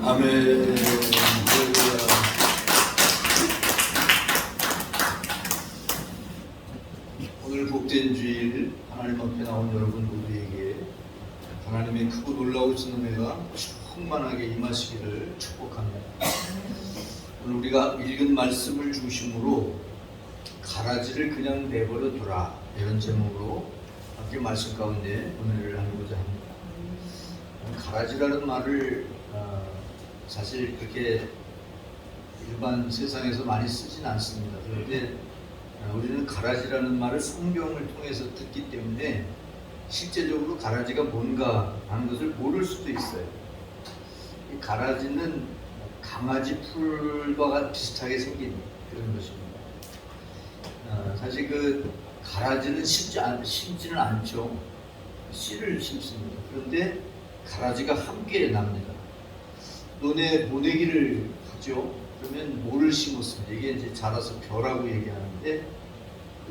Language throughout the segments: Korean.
아멘. 오늘 복된 주일 하나님 앞에 나온 여러분 모두에게 하나님의 크고 놀라우신 은혜가 충만하게 임하시기를 축복합니다. 오늘 우리가 읽은 말씀을 중심으로 가라지를 그냥 내버려 둬라, 이런 제목으로 함께 말씀 가운데 은혜를 나누고자 합니다. 가라지라는 말을 사실 그렇게 일반 세상에서 많이 쓰진 않습니다. 그런데 우리는 가라지라는 말을 성경을 통해서 듣기 때문에 실제적으로 가라지가 뭔가 하는 것을 모를 수도 있어요. 이 가라지는 강아지 풀과 비슷하게 생긴 그런 것입니다. 사실 그 가라지는 심지는 않죠. 씨를 심습니다. 그런데 가라지가 함께 납니다. 논에 모내기를 하죠. 그러면 모를 심었습니다. 이게 이제 자라서 벼라고 얘기하는데,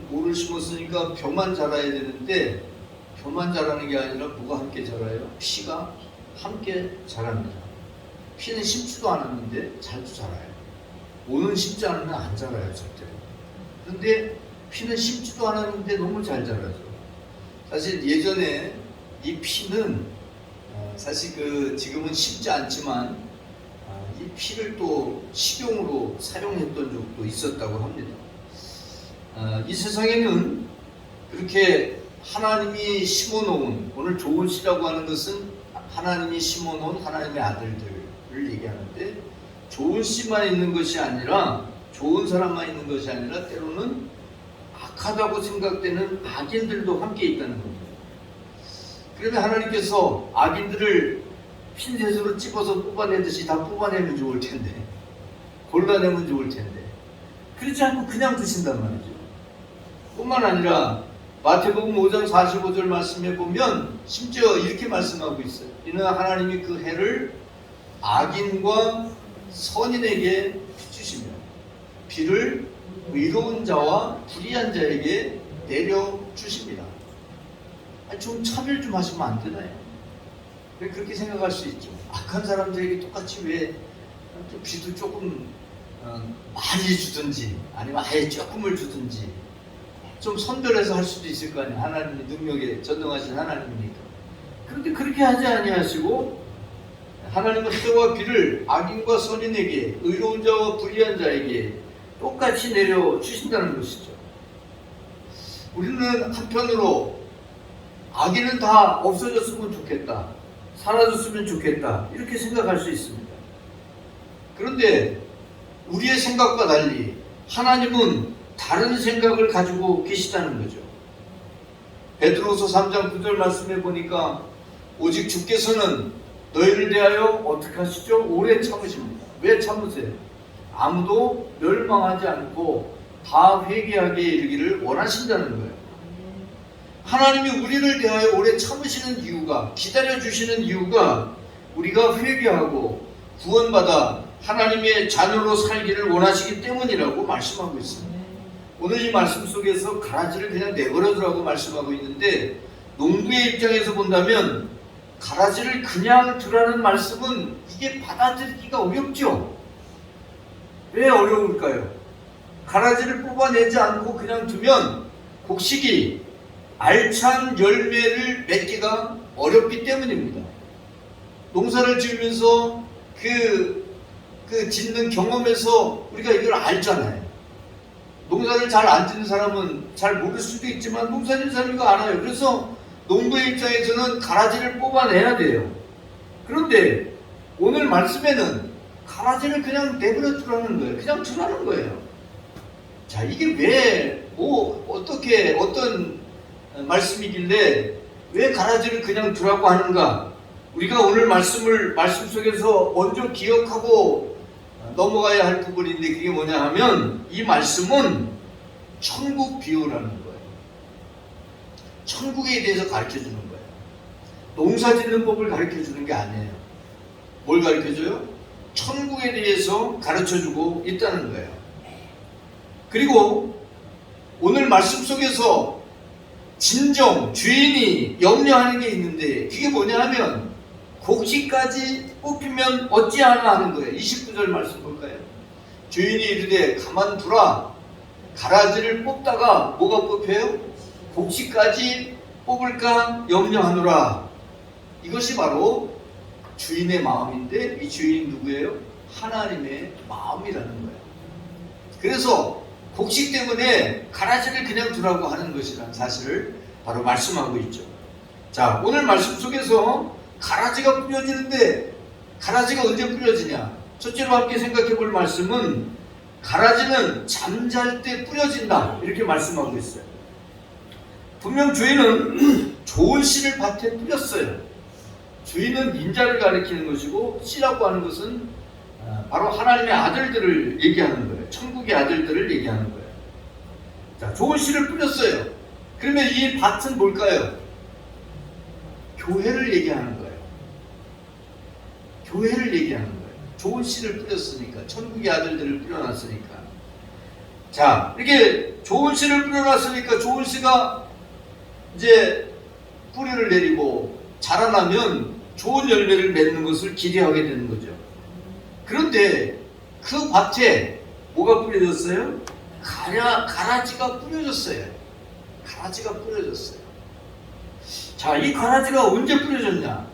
모를 심었으니까 벼만 자라야 되는데 벼만 자라는 게 아니라 뭐가 함께 자라요? 피가 함께 자랍니다. 피는 심지도 않았는데 잘도 자라요. 모는 심지 않으면 안 자라요, 절대로. 그런데 피는 심지도 않았는데 너무 잘 자라죠. 사실 예전에 이 피는 사실 지금은 심지 않지만 이 피를 또 식용으로 사용했던 적도 있었다고 합니다. 이 세상에는 그렇게 하나님이 심어놓은, 오늘 좋은 씨라고 하는 것은 하나님이 심어놓은 하나님의 아들들을 얘기하는데, 좋은 씨만 있는 것이 아니라, 좋은 사람만 있는 것이 아니라 때로는 악하다고 생각되는 악인들도 함께 있다는 겁니다. 그런데 하나님께서 악인들을 핀셋으로 찝어서 뽑아내듯이 다 뽑아내면 좋을 텐데, 골라내면 좋을 텐데, 그렇지 않고 그냥 두신단 말이죠. 뿐만 아니라 마태복음 5장 45절 말씀에 보면 심지어 이렇게 말씀하고 있어요. 이는 하나님이 그 해를 악인과 선인에게 비추시며 비를 의로운 자와 불의한 자에게 내려주십니다. 좀 차별 좀 하시면 안 되나요? 왜 그렇게 생각할 수 있죠? 악한 사람들에게 똑같이 왜 비도 조금 많이 주든지 아니면 아예 조금을 주든지 좀 선별해서 할 수도 있을 거 아니에요. 하나님이 능력에 전능하신 하나님이니까. 그런데 그렇게 하지 아니하시고 하나님은 해와 비를 악인과 선인에게, 의로운 자와 불의한 자에게 똑같이 내려주신다는 것이죠. 우리는 한편으로 악인은 다 없어졌으면 좋겠다, 사라졌으면 좋겠다, 이렇게 생각할 수 있습니다. 그런데 우리의 생각과 달리 하나님은 다른 생각을 가지고 계시다는 거죠. 베드로서 3장 9절 말씀에 보니까 오직 주께서는 너희를 대하여 어떻게 하시죠? 오래 참으십니다. 왜 참으세요? 아무도 멸망하지 않고 다 회개하게 이르기를 원하신다는 거예요. 하나님이 우리를 대하여 오래 참으시는 이유가, 기다려주시는 이유가 우리가 회개하고 구원받아 하나님의 자녀로 살기를 원하시기 때문이라고 말씀하고 있습니다. 오늘 이 말씀 속에서 가라지를 그냥 내버려두라고 말씀하고 있는데, 농부의 입장에서 본다면 가라지를 그냥 두라는 말씀은 이게 받아들이기가 어렵죠. 왜 어려울까요? 가라지를 뽑아내지 않고 그냥 두면 곡식이 알찬 열매를 맺기가 어렵기 때문입니다. 농사를 지으면서 그 짓는 경험에서 우리가 이걸 알잖아요. 농사를 잘 안 짓는 사람은 잘 모를 수도 있지만 농사 짓는 사람이 이거 알아요. 그래서 농부의 입장에서는 가라지를 뽑아내야 돼요. 그런데 오늘 말씀에는 가라지를 그냥 내버려 두라는 거예요. 그냥 두라는 거예요. 자, 이게 왜, 어떤 말씀이길래 왜 가라지를 그냥 두라고 하는가? 우리가 오늘 말씀 속에서 먼저 기억하고 넘어가야 할 부분인데, 그게 뭐냐 하면 이 말씀은 천국 비유라는 거예요. 천국에 대해서 가르쳐주는 거예요. 농사 짓는 법을 가르쳐주는 게 아니에요. 뭘 가르쳐줘요? 천국에 대해서 가르쳐주고 있다는 거예요. 그리고 오늘 말씀 속에서 진정 주인이 염려하는 게 있는데, 그게 뭐냐 하면 곡식까지 뽑히면 어찌하나 하는 거예요. 29절 말씀 볼까요? 주인이 이르되 가만두라. 가라지를 뽑다가 뭐가 뽑혀요? 곡식까지 뽑을까 염려하노라. 이것이 바로 주인의 마음인데, 이 주인이 누구예요? 하나님의 마음이라는 거예요. 그래서 곡식 때문에 가라지를 그냥 두라고 하는 것이라는 사실을 바로 말씀하고 있죠. 자, 오늘 말씀 속에서 가라지가 뿌려지는데 가라지가 언제 뿌려지냐? 첫째로 함께 생각해 볼 말씀은 가라지는 잠잘 때 뿌려진다, 이렇게 말씀하고 있어요. 분명 주인은 좋은 씨를 밭에 뿌렸어요. 주인은 인자를 가리키는 것이고, 씨라고 하는 것은 바로 하나님의 아들들을 얘기하는 거예요. 천국의 아들들을 얘기하는 거예요. 자, 좋은 씨를 뿌렸어요. 그러면 이 밭은 뭘까요? 교회를 얘기하는 거예요. 교회를 얘기하는 거예요. 좋은 씨를 뿌렸으니까, 천국의 아들들을 뿌려놨으니까. 자, 이렇게 좋은 씨를 뿌려놨으니까 좋은 씨가 이제 뿌리를 내리고 자라나면 좋은 열매를 맺는 것을 기대하게 되는 거죠. 그런데 그 밭에 뭐가 뿌려졌어요? 가라지가 뿌려졌어요. 가라지가 뿌려졌어요. 자, 이 가라지가 언제 뿌려졌냐?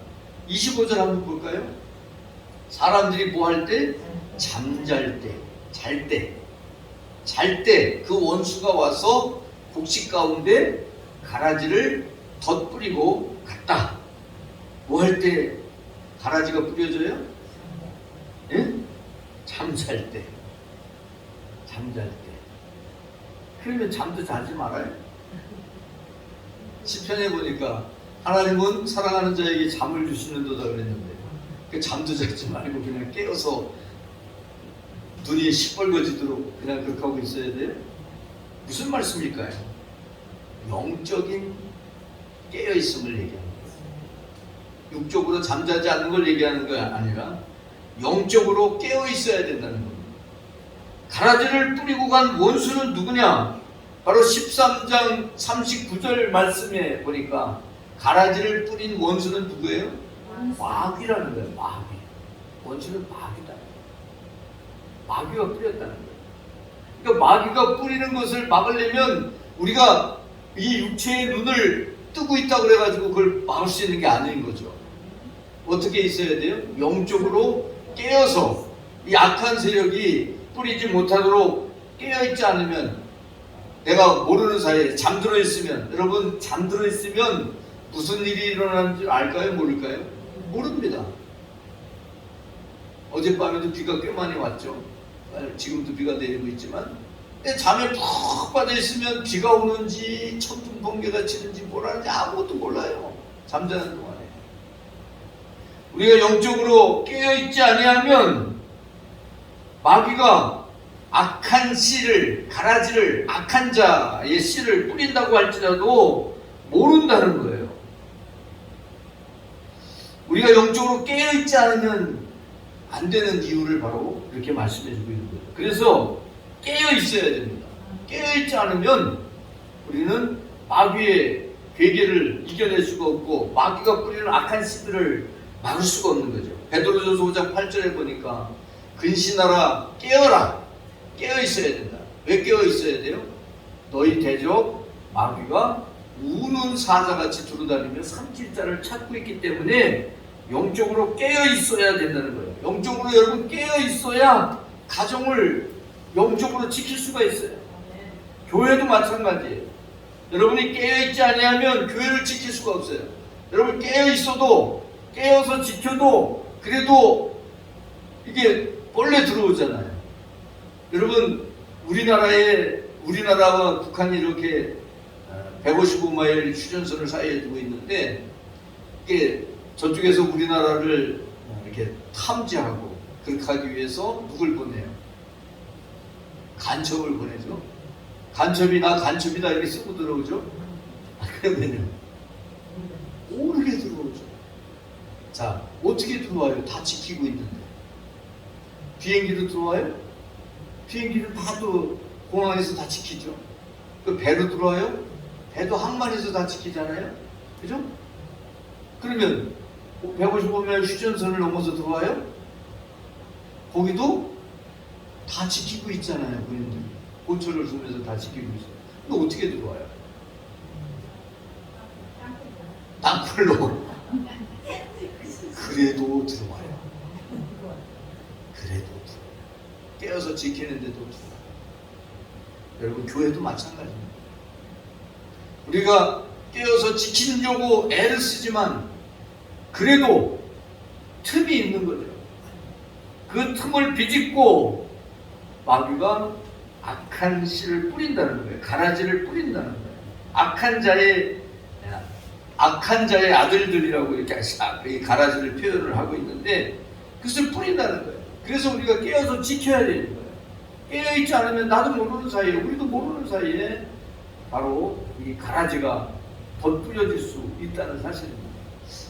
25절 한번 볼까요? 사람들이 뭐 할 때? 잠잘 때, 잘 때 그 원수가 와서 곡식 가운데 가라지를 덧뿌리고 갔다. 뭐 할 때 가라지가 뿌려져요? 예? 잠잘 때. 그러면 잠도 자지 말아요. 시편에 보니까 하나님은 사랑하는 자에게 잠을 주시는도다 그랬는데, 그 잠도 자지 말고 그냥 깨어서 눈이 시뻘거지도록 그냥 그렇게 하고 있어야 돼요? 무슨 말씀일까요? 영적인 깨어있음을 얘기하는 거예요. 육적으로 잠자지 않는 걸 얘기하는 거 아니라 영적으로 깨어있어야 된다는 겁니다. 가라지를 뿌리고 간 원수는 누구냐? 바로 13장 39절 말씀에 보니까 가라지를 뿌린 원수는 누구예요? 마귀라는 거예요. 마귀. 원수는 마귀다. 마귀가 뿌렸다는 거예요. 그러니까 마귀가 뿌리는 것을 막으려면 우리가 이 육체의 눈을 뜨고 있다고 그래가지고 그걸 막을 수 있는 게 아닌 거죠. 어떻게 있어야 돼요? 영적으로 깨어서 이 악한 세력이 뿌리지 못하도록 깨어있지 않으면, 내가 모르는 사이에 잠들어 있으면, 여러분 잠들어 있으면 무슨 일이 일어나는 줄 알까요? 모를까요? 모릅니다. 어젯밤에도 비가 꽤 많이 왔죠. 지금도 비가 내리고 있지만, 잠에 푹 빠져 있으면 비가 오는지 천둥 번개가 치는지 뭐라는지 아무것도 몰라요. 잠자는 동안에. 우리가 영적으로 깨어있지 아니하면 마귀가 악한 씨를, 가라지를, 악한 자의 씨를 뿌린다고 할지라도 모른다는 거예요. 우리가 영적으로 깨어있지 않으면 안 되는 이유를 바로 이렇게 말씀해주고 있는 거예요. 그래서 깨어있어야 됩니다. 깨어있지 않으면 우리는 마귀의 괴계를 이겨낼 수가 없고, 마귀가 뿌리는 악한 씨들을 막을 수가 없는 거죠. 베드로전서 5장 8절에 보니까 근신하라, 깨어라, 깨어있어야 된다. 왜 깨어있어야 돼요? 너희 대적 마귀가 우는 사자같이 두루다니며 삼킬 자를 찾고 있기 때문에 영적으로 깨어있어야 된다는 거예요. 영적으로 여러분 깨어있어야 가정을 영적으로 지킬 수가 있어요. 교회도 마찬가지예요. 여러분이 깨어있지 아니하면 교회를 지킬 수가 없어요. 여러분 깨어있어도, 깨어서 지켜도 그래도 이게 원래 들어오잖아요. 여러분 우리나라와 북한이 이렇게 155마일 휴전선을 사이에 두고 있는데, 이게 저쪽에서 우리나라를 이렇게 탐지하고 그렇게 하기 위해서 누굴 보내요? 간첩을 보내죠. 간첩이 나 간첩이다 이렇게 쓰고 들어오죠. 그러면은 모르게 들어오죠. 자, 어떻게 들어와요? 다 지키고 있는데. 비행기도 들어와요? 비행기는 다도 공항에서 다 지키죠. 그 배로 들어와요? 배도 항만에서 다 지키잖아요. 그죠? 그러면 155면 휴전선을 넘어서 들어와요? 거기도 다 지키고 있잖아요. 군인들이 고초를 주면서 다 지키고 있어요. 근데 어떻게 들어와요? 땅굴로. 그래도 들어와요. 그래도 들어와요. 깨어서 지키는데도 들어와요. 여러분, 교회도 마찬가지입니다. 우리가 깨어서 지키려고 애를 쓰지만 그래도 틈이 있는 거죠. 그 틈을 비집고 마귀가 악한 씨를 뿌린다는 거예요. 가라지를 뿌린다는 거예요. 악한 자의 아들들이라고 이렇게 가라지를 표현을 하고 있는데 그것을 뿌린다는 거예요. 그래서 우리가 깨어서 지켜야 되는 거예요. 깨어있지 않으면 나도 모르는 사이에, 우리도 모르는 사이에 바로 이 가라지가 덧뿌려질 수 있다는 사실입니다.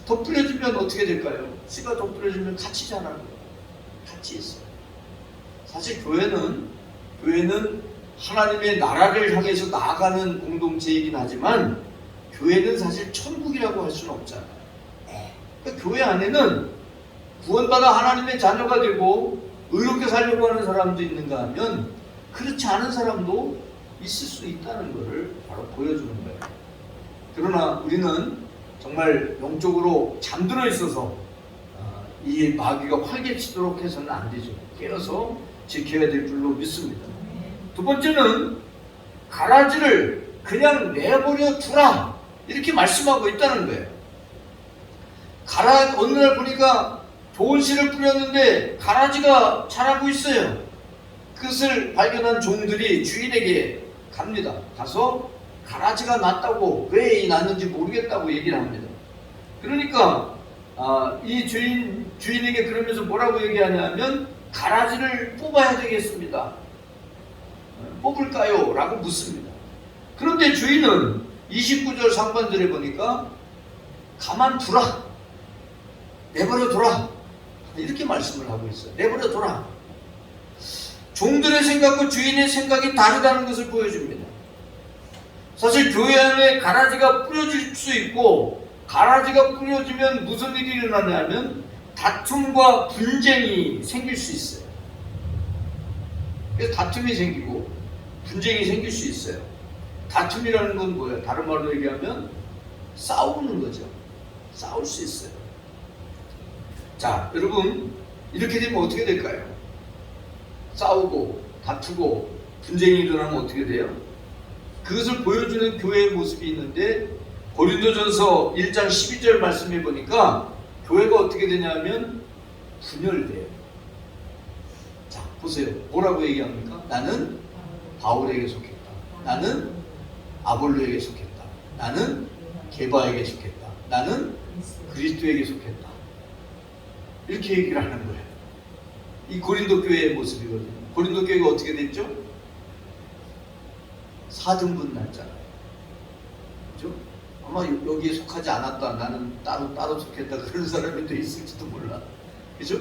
덧뿌려지면 어떻게 될까요? 씨가 덧뿌려지면 같이 자라는 거예요. 같이 있어요. 사실 교회는 하나님의 나라를 향해서 나아가는 공동체이긴 하지만 교회는 사실 천국이라고 할 수는 없잖아요. 그러니까 교회 안에는 구원받아 하나님의 자녀가 되고 의롭게 살려고 하는 사람도 있는가 하면 그렇지 않은 사람도 있을 수 있다는 것을 바로 보여주는 거예요. 그러나 우리는 정말 영적으로 잠들어 있어서 이 마귀가 활개치도록 해서는 안 되죠. 깨어서 지켜야 될 줄로 믿습니다. 두 번째는 가라지를 그냥 내버려 두라 이렇게 말씀하고 있다는 거예요. 어느 날 보니까 좋은 씨를 뿌렸는데 가라지가 자라고 있어요. 그것을 발견한 종들이 주인에게 갑니다. 가서 가라지가 났다고, 왜 났는지 모르겠다고 얘기를 합니다. 그러니까 이 주인에게 그러면서 뭐라고 얘기하냐면 가라지를 뽑아야 되겠습니다. 뽑을까요? 라고 묻습니다. 그런데 주인은 29절 상반절에 보니까 가만두라, 내버려둬라 이렇게 말씀을 하고 있어요. 내버려둬라. 종들의 생각과 주인의 생각이 다르다는 것을 보여줍니다. 사실 교회 안에 가라지가 뿌려질 수 있고, 가라지가 뿌려지면 무슨 일이 일어나냐면 다툼과 분쟁이 생길 수 있어요. 그래서 다툼이 생기고 분쟁이 생길 수 있어요. 다툼이라는 건 뭐예요? 다른 말로 얘기하면 싸우는 거죠. 싸울 수 있어요. 자, 여러분, 이렇게 되면 어떻게 될까요? 싸우고 다투고 분쟁이 일어나면 어떻게 돼요? 그것을 보여주는 교회의 모습이 있는데 고린도전서 1장 12절 말씀해 보니까 교회가 어떻게 되냐면 분열돼요. 자, 보세요. 뭐라고 얘기합니까? 나는 바울에게 속했다. 나는 아볼로에게 속했다. 나는 게바에게 속했다. 나는 그리스도에게 속했다. 이렇게 얘기를 하는 거예요. 이 고린도 교회의 모습이거든요. 고린도 교회가 어떻게 됐죠? 4등분 났잖아요. 그죠? 아마 여기에 속하지 않았다. 나는 따로 속했다. 그런 사람이 또 있을지도 몰라. 그죠?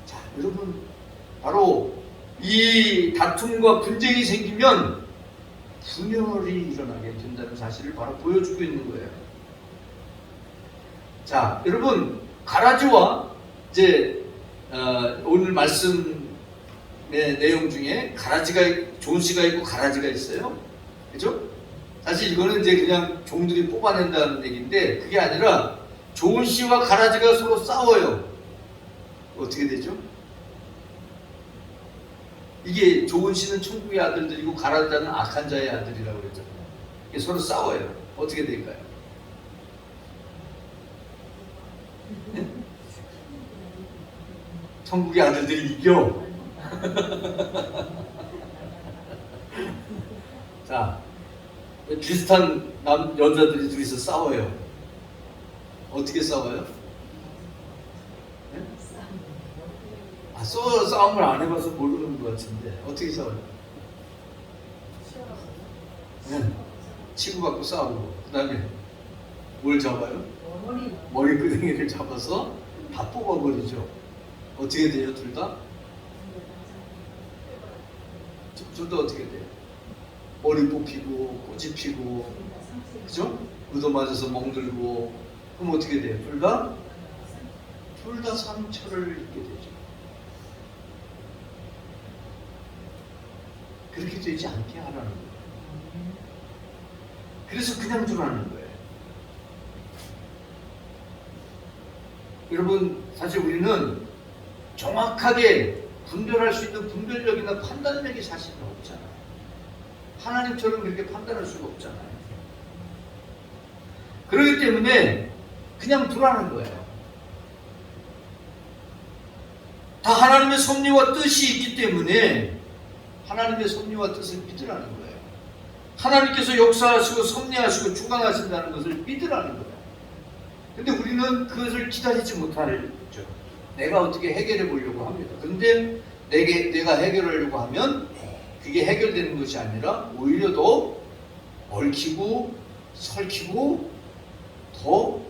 자, 여러분, 바로 이 다툼과 분쟁이 생기면 분열이 일어나게 된다는 사실을 바로 보여주고 있는 거예요. 자, 여러분, 가라지와 이제 오늘 말씀의 내용 중에 가라지가, 좋은 씨가 있고 가라지가 있어요. 그죠? 사실 이거는 이제 그냥 종들이 뽑아낸다는 얘기인데 그게 아니라 좋은 씨와 가라지가 서로 싸워요. 어떻게 되죠? 이게 좋은 씨는 천국의 아들들이고 가라지는 악한 자의 아들이라고 그랬잖아요. 이게 서로 싸워요. 어떻게 될까요? 네? 천국의 아들들이 이겨. 자, 비슷한 여자들이 둘이서 싸워요. 어떻게 싸워요? 네? 싸움을 안 해봐서 모르는 것 같은데 어떻게 싸워요? 네. 치고받고 싸우고 그 다음에 뭘 잡아요? 머리끄댕이를 잡아서 다 뽑아버리죠. 어떻게 돼요? 둘 다? 둘 다 어떻게 돼요? 머리 뽑히고 꼬집히고, 그죠? 얻어맞아서 멍들고 그럼 어떻게 돼요? 둘 다 상처를 입게 되죠. 그렇게 되지 않게 하라는 거예요. 그래서 그냥 두라는 거예요. 여러분, 사실 우리는 정확하게 분별할 수 있는 분별력이나 판단력이 사실은 없잖아요. 하나님처럼 그렇게 판단할 수가 없잖아요. 그렇기 때문에 그냥 두라는 거예요. 다 하나님의 섭리와 뜻이 있기 때문에 하나님의 섭리와 뜻을 믿으라는 거예요. 하나님께서 역사하시고 섭리하시고 주관하신다는 것을 믿으라는 거예요. 근데 우리는 그것을 기다리지 못하죠. 내가 어떻게 해결해 보려고 합니다. 그런데 내가 해결하려고 하면 그게 해결되는 것이 아니라 오히려 더 얽히고 설키고 더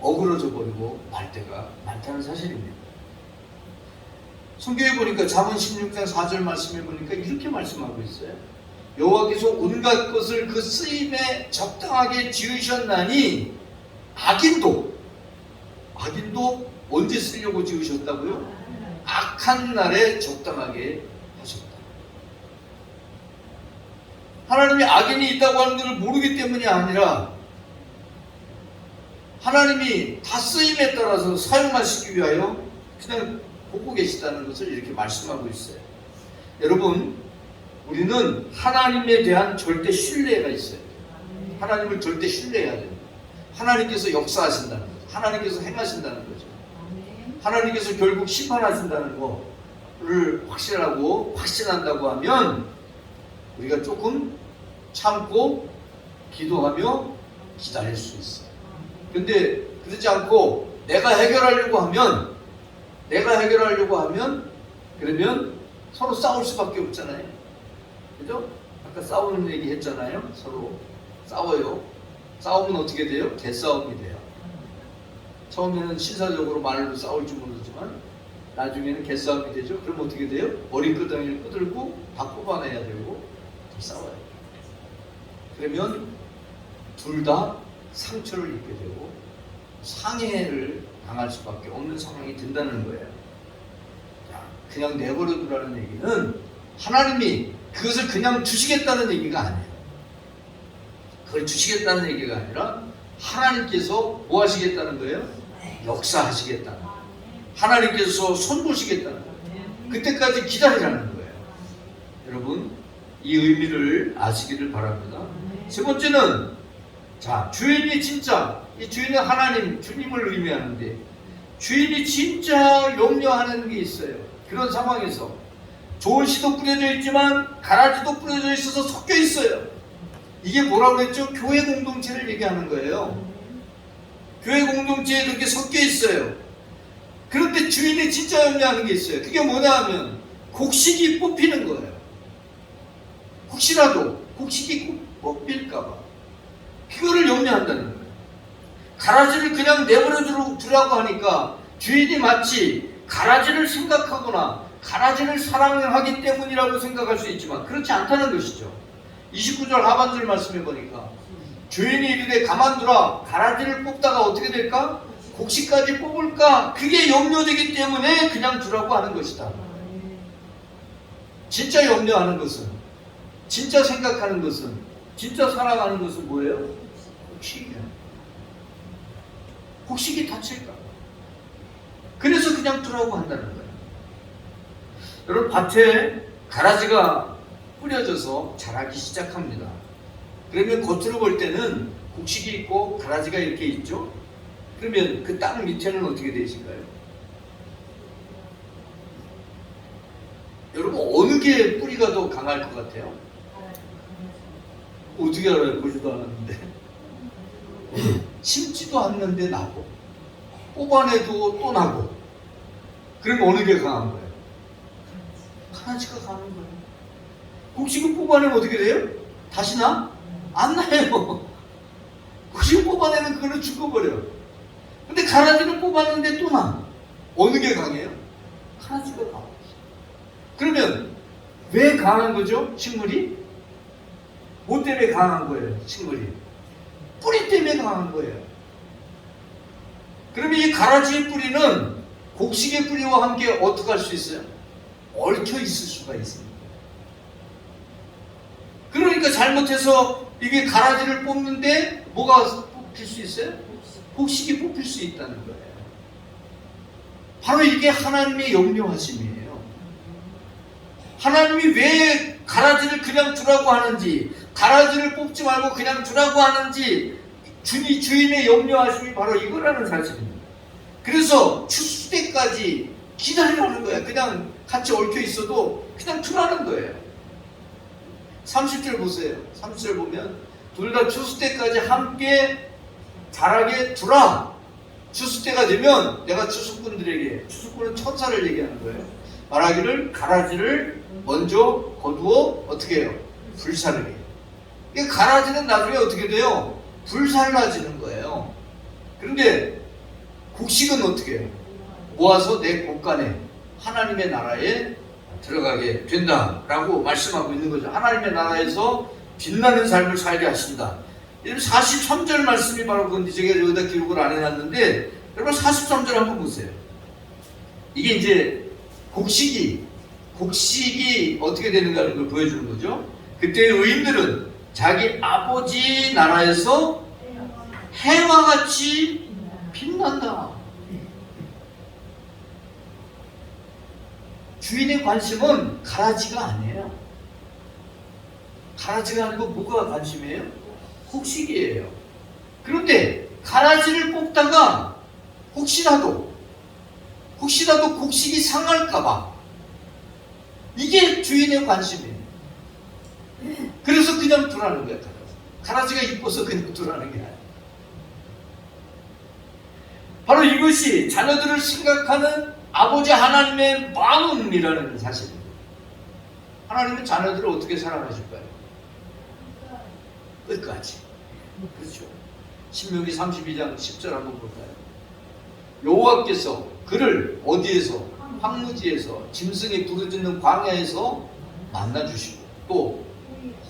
어그러져 버리고 말 때가 많다는 사실입니다. 성경에 보니까 잠언 16장 4절 말씀에 보니까 이렇게 말씀하고 있어요. 여호와께서 온갖 것을 그 쓰임에 적당하게 지으셨나니 악인도 언제 쓰려고 지으셨다고요? 악한 날에 적당하게 하셨다. 하나님이 악인이 있다고 하는 것을 모르기 때문이 아니라 하나님이 다 쓰임에 따라서 사용하시기 위하여 그냥 보고 계시다는 것을 이렇게 말씀하고 있어요. 여러분, 우리는 하나님에 대한 절대 신뢰가 있어요. 하나님을 절대 신뢰해야 됩니다. 하나님께서 역사하신다는 거죠. 하나님께서 행하신다는 거죠. 하나님께서 결국 심판하신다는 거를 확신한다고 하면 우리가 조금 참고 기도하며 기다릴 수 있어요. 근데 그러지 않고 내가 해결하려고 하면 그러면 서로 싸울 수밖에 없잖아요. 그죠? 아까 싸우는 얘기 했잖아요. 서로 싸워요. 싸우면 어떻게 돼요? 개싸움이 돼요. 처음에는 신사적으로 말로 싸울 줄 모르지만 나중에는 개싸움이 되죠. 그럼 어떻게 돼요? 머리끄덩이를 끄들고 다 뽑아내야 되고 싸워요. 그러면 둘 다 상처를 입게 되고 상해를 당할 수밖에 없는 상황이 된다는 거예요. 그냥 내버려 두라는 얘기는 하나님이 그것을 그냥 두시겠다는 얘기가 아니에요. 그걸 주시겠다는 얘기가 아니라 하나님께서 뭐 하시겠다는 거예요? 역사하시겠다는 거예요. 하나님께서 손보시겠다는 거예요. 그때까지 기다리라는 거예요. 여러분, 이 의미를 아시기를 바랍니다. 세 번째는 주인이 진짜, 이 주인은 하나님, 주님을 의미하는데 주인이 진짜 염려하는 게 있어요. 그런 상황에서 좋은 씨도 뿌려져 있지만 가라지도 뿌려져 있어서 섞여 있어요. 이게 뭐라고 그랬죠? 교회 공동체를 얘기하는 거예요. 교회 공동체에 그렇게 섞여 있어요. 그런데 주인이 진짜 염려하는 게 있어요. 그게 뭐냐 하면 곡식이 뽑히는 거예요. 혹시라도 곡식이 뽑힐까봐 그거를 염려한다는 거예요. 가라지를 그냥 내버려 두라고 하니까 주인이 마치 가라지를 생각하거나 가라지를 사랑하기 때문이라고 생각할 수 있지만 그렇지 않다는 것이죠. 29절 하반절 말씀해 보니까 주인이 이르되 가만두라, 가라지를 뽑다가 어떻게 될까? 곡식까지 뽑을까? 그게 염려되기 때문에 그냥 두라고 하는 것이다. 진짜 염려하는 것은, 진짜 생각하는 것은, 진짜 사랑하는 것은 뭐예요? 곡식이야. 곡식이 다칠까? 그래서 그냥 두라고 한다는 거예요. 여러분, 밭에 가라지가 뿌려져서 자라기 시작합니다. 그러면 겉으로 볼 때는 곡식이 있고 가라지가 이렇게 있죠? 그러면 그 땅 밑에는 어떻게 되실까요? 여러분, 어느 게 뿌리가 더 강할 것 같아요? 어떻게 알아요? 보지도 않았는데. 심지도 않는데 나고, 뽑아내도 또 나고. 그럼 어느 게 강한 거예요? 가라지가 강한 거예요. 곡식을 뽑아내면 어떻게 돼요? 다시 나? 안 나요. 곡식을 뽑아내면 그걸로 죽어버려요. 근데 가라지를 뽑았는데 또 나. 어느 게 강해요? 가라지가 강해요. 그러면 왜 강한 거죠? 식물이? 뭐 때문에 강한 거예요? 식물이? 뿌리 때문에 강한 거예요. 그러면 이 가라지의 뿌리는 곡식의 뿌리와 함께 어떻게 할 수 있어요? 얽혀 있을 수가 있습니다. 그러니까 잘못해서 이게 가라지를 뽑는데 뭐가 뽑힐 수 있어요? 곡식이 뽑힐 수 있다는 거예요. 바로 이게 하나님의 염려하심이에요. 하나님이 왜 가라지를 그냥 두라고 하는지, 가라지를 뽑지 말고 그냥 두라고 하는지 주인의 염려하심이 바로 이거라는 사실입니다. 그래서 추수 때까지 기다리라는 거야. 그냥 같이 얽혀 있어도 그냥 두라는 거예요. 30절 보세요. 30절 보면 둘 다 추수 때까지 함께 자라게 두라. 추수 때가 되면 내가 추수꾼들에게, 추수꾼은 천사를 얘기하는 거예요, 말하기를 가라지를 먼저 거두어 어떻게 해요? 불사르게. 이 가라지는 나중에 어떻게 돼요? 불살라지는 거예요. 그런데 곡식은 어떻게 해요? 모아서 내 곳간에 하나님의 나라에 들어가게 된다라고 말씀하고 있는 거죠. 하나님의 나라에서 빛나는 삶을 살게 하신다. 43절 말씀이 바로 그건데 제가 여기다 기록을 안 해놨는데, 여러분 43절 한번 보세요. 이게 이제 곡식이 어떻게 되는가를 걸 보여주는 거죠. 그때 의인들은 자기 아버지 나라에서 해와 같이 빛난다. 주인의 관심은 가라지가 아니에요. 가라지가 아니고 뭐가 관심이에요? 곡식이에요. 그런데 가라지를 뽑다가 혹시라도 곡식이 상할까봐, 이게 주인의 관심이에요. 그래서 그냥 두라는 거야. 가라지가 이뻐서 그냥 두라는 게 아니야. 바로 이것이 자녀들을 생각하는 아버지 하나님의 마음이라는 사실입니다. 하나님은 자녀들을 어떻게 사랑하실까요? 끝까지. 그렇죠. 신명기 32장 10절 한번 볼까요? 여호와께서 그를 어디에서? 황무지에서, 짐승이 부르짖는 광야에서 만나주시고, 또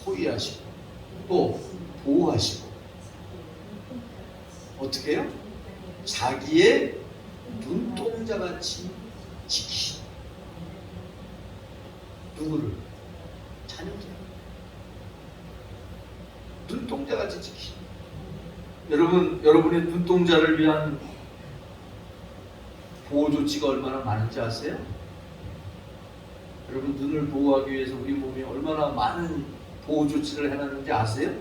호위하시고, 또 보호하시고, 어떻게 해요? 자기의 눈동자같이 지키시다. 누구를? 자녀들. 눈동자같이 지키시다. 여러분의 눈동자를 위한 보호 조치가 얼마나 많은지 아세요? 여러분, 눈을 보호하기 위해서 우리 몸이 얼마나 많은 보호 조치를 해놨는지 아세요?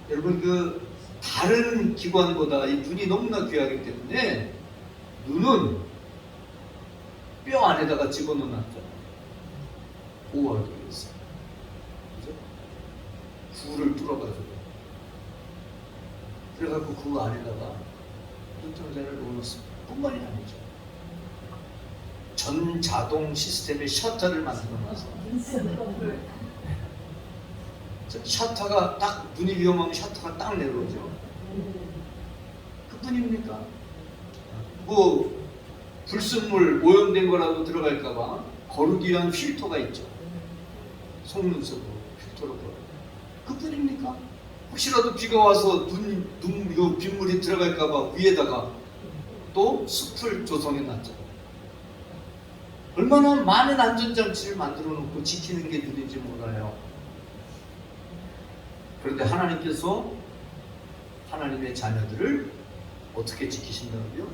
여러분, 다른 기관보다 이 눈이 너무나 귀하기 때문에 눈은 뼈 안에다가 집어넣어놨잖아요. 보호하기 위해서. 그죠? 구를 뚫어가지고. 그래갖고 그 안에다가 눈동자를 넣어놓습니다. 뿐만이 아니죠. 전자동 시스템의 셔터를 만들어놔서 셔터가 딱, 눈이 위험하면 셔터가 딱 내려오죠. 그뿐입니까? 뭐 불순물 오염된 거라도 들어갈까봐 거르기 위한 필터가 있죠. 속눈썹으로 필터로 걸어. 그뿐입니까? 혹시라도 비가 와서 빗물이 들어갈까봐 위에다가 또 숲을 조성해놨죠. 얼마나 많은 안전장치를 만들어 놓고 지키는 게 눈인지 몰라요. 그런데 하나님께서 하나님의 자녀들을 어떻게 지키신다고요?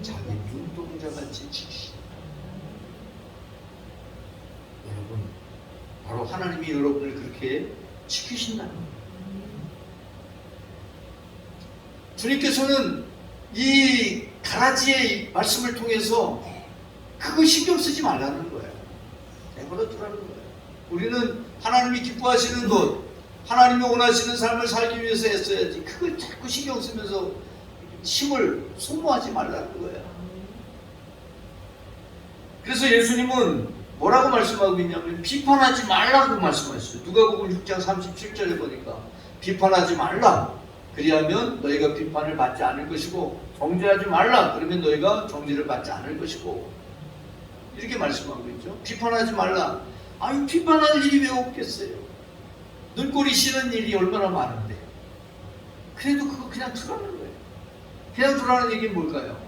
자기 눈동자같이 지키신다. 여러분, 바로 하나님이 여러분을 그렇게 지키신다는 거예요. 주님께서는 이 가라지의 말씀을 통해서 그거 신경 쓰지 말라는 거예요. 내버려 두라는 거예요. 우리는 하나님이 기뻐하시는 것, 하나님이 원하시는 삶을 살기 위해서 애써야지, 그걸 자꾸 신경 쓰면서 힘을 소모하지 말라는 거예요. 그래서 예수님은 뭐라고 말씀하고 있냐면 비판하지 말라고 말씀하셨어요. 누가복음 6장 37절에 보니까 비판하지 말라. 그리하면 너희가 비판을 받지 않을 것이고, 정죄하지 말라. 그러면 너희가 정죄를 받지 않을 것이고, 이렇게 말씀하고 있죠. 비판하지 말라. 아유, 비판할 일이 왜 없겠어요? 눈꼬리 씌는 일이 얼마나 많은데. 그래도 그거 그냥 두라는 거예요. 그냥 두라는 얘기는 뭘까요?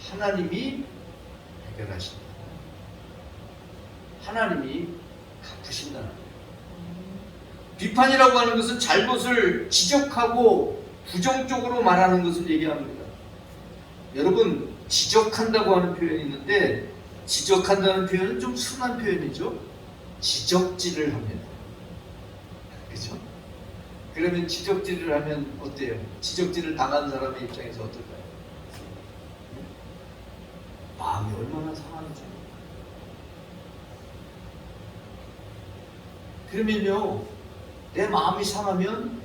하나님이 해결하신다. 하나님이 갚으신다는 거예요. 비판이라고 하는 것은 잘못을 지적하고 부정적으로 말하는 것을 얘기합니다. 여러분, 지적한다고 하는 표현이 있는데 지적한다는 표현은 좀 순한 표현이죠. 지적질을 합니다. 그죠? 그러면 지적질을 하면 어때요? 지적질을 당한 사람의 입장에서 어떨까요? 마음이 얼마나 상하는지. 그러면요, 내 마음이 상하면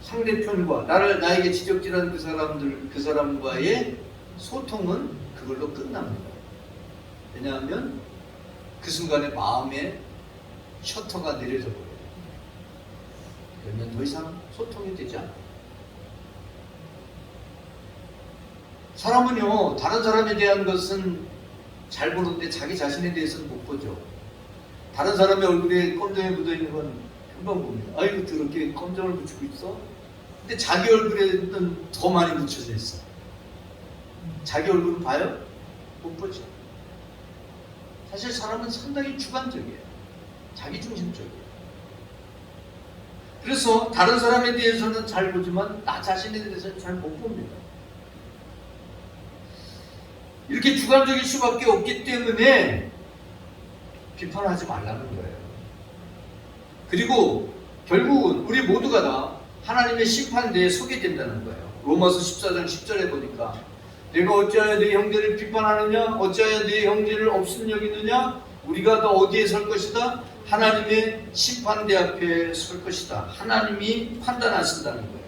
상대편과 나에게 지적질하는 그 사람과의 소통은 그걸로 끝납니다. 왜냐하면 그 순간에 마음에 셔터가 내려져 버려요. 그러면 더 이상 소통이 되지 않아요. 사람은요, 다른 사람에 대한 것은 잘 보는데 자기 자신에 대해서는 못 보죠. 다른 사람의 얼굴에 검정이 묻어있는 건 금방 봅니다. 아이고, 더럽게 검정을 붙이고 있어? 근데 자기 얼굴에는 더 많이 묻혀져 있어. 자기 얼굴은 봐요? 못 보죠. 사실 사람은 상당히 주관적이에요. 자기중심적이에요. 그래서 다른 사람에 대해서는 잘 보지만 나 자신에 대해서는 잘 못 봅니다. 이렇게 주관적일 수밖에 없기 때문에 비판하지 말라는 거예요. 그리고 결국은 우리 모두가 다 하나님의 심판대에 서게 된다는 거예요. 로마서 14장 10절에 보니까 내가 어찌하여 내 형제를 비판하느냐, 어찌하여 내 형제를 없음 여기느냐, 우리가 다 어디에 설 것이다? 하나님의 심판대 앞에 설 것이다. 하나님이 판단하신다는 거예요.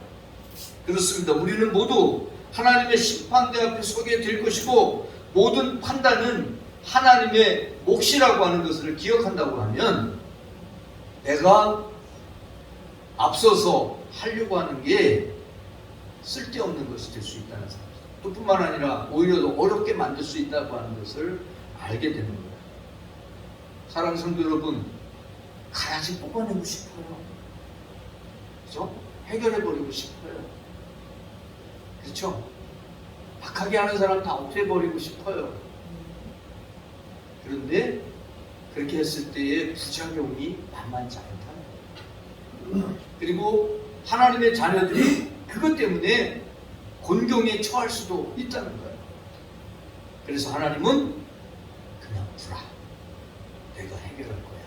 그렇습니다. 우리는 모두 하나님의 심판대 앞에 서게 될 것이고, 모든 판단은 하나님의 몫이라고 하는 것을 기억한다고 하면 내가 앞서서 하려고 하는 게 쓸데없는 것이 될 수 있다는 사실. 또 뿐만 아니라 오히려 더 어렵게 만들 수 있다고 하는 것을 알게 되는 거예요. 사랑하는 성도 여러분, 가라지 뽑아내고 싶어요. 그렇죠? 해결해버리고 싶어요. 그렇죠? 악하게 하는 사람 다 없애버리고 싶어요. 그런데 그렇게 했을 때의 부작용이 만만치 않다는 거예요. 그리고 하나님의 자녀들이 그것 때문에 곤경에 처할 수도 있다는 거예요. 그래서 하나님은 그냥 두라. 내가 해결할 거야.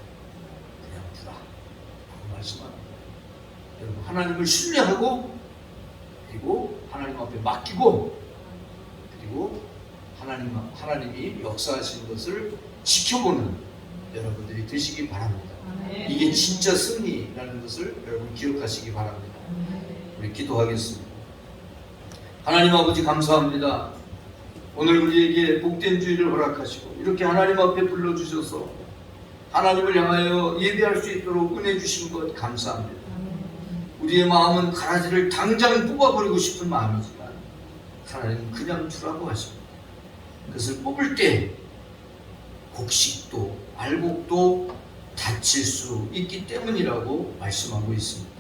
그냥 두라. 라고 말씀하는 거예요. 여러분, 하나님을 신뢰하고, 그리고 하나님 앞에 맡기고, 그리고 하나님이 역사하시는 것을 지켜보는 여러분들이 되시기 바랍니다. 이게 진짜 승리라는 것을 여러분 기억하시기 바랍니다. 우리 기도하겠습니다. 하나님 아버지, 감사합니다. 오늘 우리에게 복된 주일을 허락하시고 이렇게 하나님 앞에 불러주셔서 하나님을 향하여 예배할 수 있도록 은혜 주신 것 감사합니다. 우리의 마음은 가라지를 당장 뽑아버리고 싶은 마음이지만 하나님은 그냥 두라고 하십니다. 그것을 뽑을 때 곡식도 알곡도 다칠 수 있기 때문이라고 말씀하고 있습니다.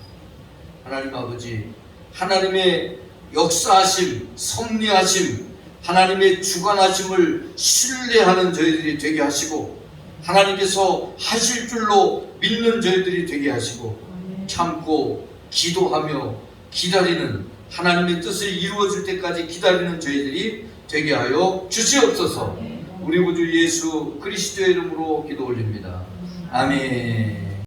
하나님 아버지, 하나님의 역사하심, 섭리하심, 하나님의 주관하심을 신뢰하는 저희들이 되게 하시고, 하나님께서 하실 줄로 믿는 저희들이 되게 하시고, 참고 기도하며 기다리는, 하나님의 뜻을 이루어질 때까지 기다리는 저희들이 되게 하여 주시옵소서. 우리 구주 예수 그리스도의 이름으로 기도 올립니다. 아멘.